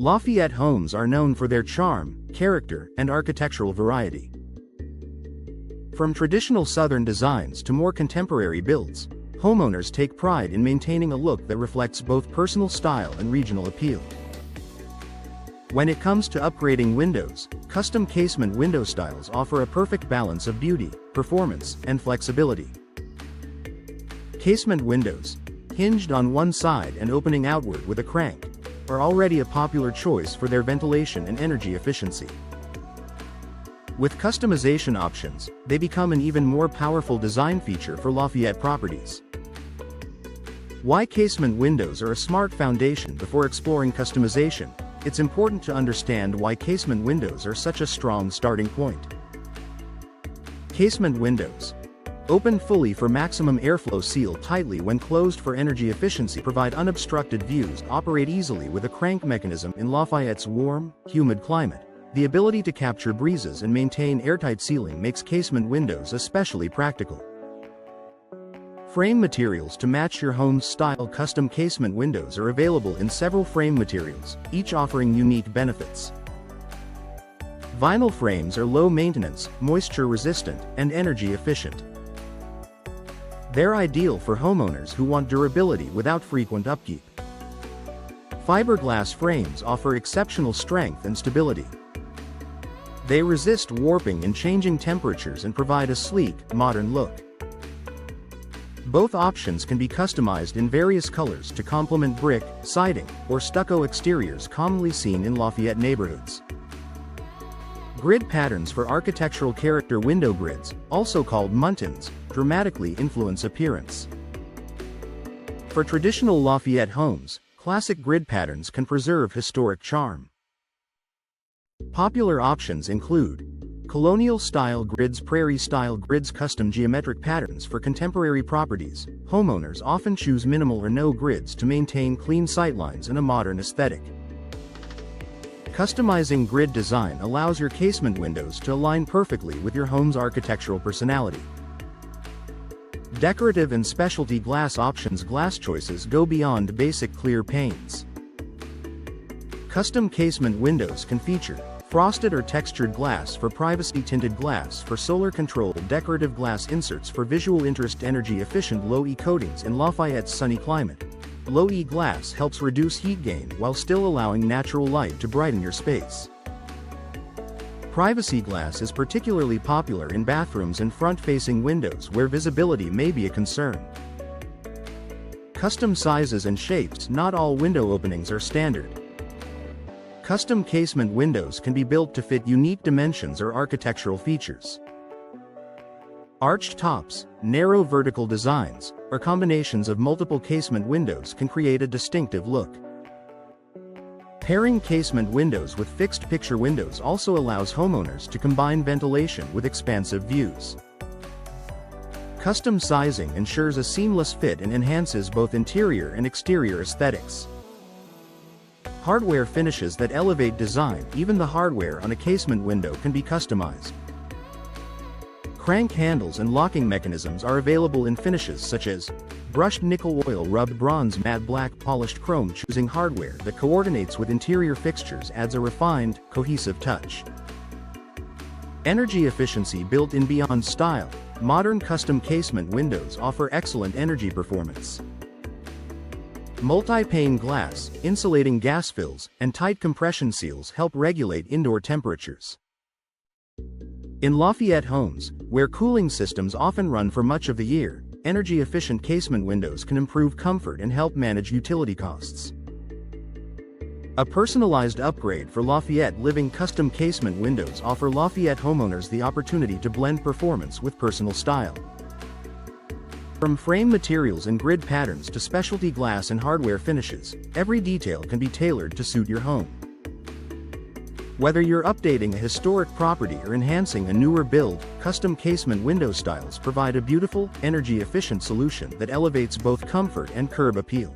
Lafayette homes are known for their charm, character, and architectural variety. From traditional Southern designs to more contemporary builds, homeowners take pride in maintaining a look that reflects both personal style and regional appeal. When it comes to upgrading windows, custom casement window styles offer a perfect balance of beauty, performance, and flexibility. Casement windows, hinged on one side and opening outward with a crank, are already a popular choice for their ventilation and energy efficiency. With customization options, they become an even more powerful design feature for Lafayette properties. Why casement windows are a smart foundation? Before exploring customization, it's important to understand why casement windows are such a strong starting point. Casement windows, open fully for maximum airflow, seal tightly when closed for energy efficiency, provide unobstructed views, operate easily with a crank mechanism. In Lafayette's warm, humid climate, the ability to capture breezes and maintain airtight sealing makes casement windows especially practical. Frame materials to match your home's style. Custom casement windows are available in several frame materials, each offering unique benefits. Vinyl frames are low maintenance, moisture resistant, and energy efficient. They're ideal for homeowners who want durability without frequent upkeep. Fiberglass frames offer exceptional strength and stability. They resist warping and changing temperatures and provide a sleek, modern look. Both options can be customized in various colors to complement brick, siding, or stucco exteriors commonly seen in Lafayette neighborhoods. Grid patterns for architectural character. Window grids, also called muntins, dramatically influence appearance. For traditional Lafayette homes, classic grid patterns can preserve historic charm. Popular options include colonial-style grids, prairie-style grids, custom geometric patterns. For contemporary properties, homeowners often choose minimal or no grids to maintain clean sightlines and a modern aesthetic. Customizing grid design allows your casement windows to align perfectly with your home's architectural personality. Decorative and specialty glass options. Glass choices go beyond basic clear panes. Custom casement windows can feature frosted or textured glass for privacy, tinted glass for solar-controlled, decorative glass inserts for visual interest, energy-efficient low-E coatings. In Lafayette's sunny climate, low-E glass helps reduce heat gain while still allowing natural light to brighten your space. Privacy glass is particularly popular in bathrooms and front-facing windows where visibility may be a concern. Custom sizes and shapes. Not all window openings are standard. Custom casement windows can be built to fit unique dimensions or architectural features. Arched tops, narrow vertical designs, or combinations of multiple casement windows can create a distinctive look. Pairing casement windows with fixed picture windows also allows homeowners to combine ventilation with expansive views. Custom sizing ensures a seamless fit and enhances both interior and exterior aesthetics. Hardware finishes that elevate design. Even the hardware on a casement window can be customized. Crank handles and locking mechanisms are available in finishes such as brushed nickel, oil rubbed bronze, matte black, polished chrome. Choosing hardware that coordinates with interior fixtures adds a refined, cohesive touch. Energy efficiency. Built in beyond style, modern custom casement windows offer excellent energy performance. Multi-pane glass, insulating gas fills, and tight compression seals help regulate indoor temperatures. In Lafayette homes, where cooling systems often run for much of the year, energy-efficient casement windows can improve comfort and help manage utility costs. A personalized upgrade for Lafayette living. Custom casement windows offer Lafayette homeowners the opportunity to blend performance with personal style. From frame materials and grid patterns to specialty glass and hardware finishes, every detail can be tailored to suit your home. Whether you're updating a historic property or enhancing a newer build, custom casement window styles provide a beautiful, energy-efficient solution that elevates both comfort and curb appeal.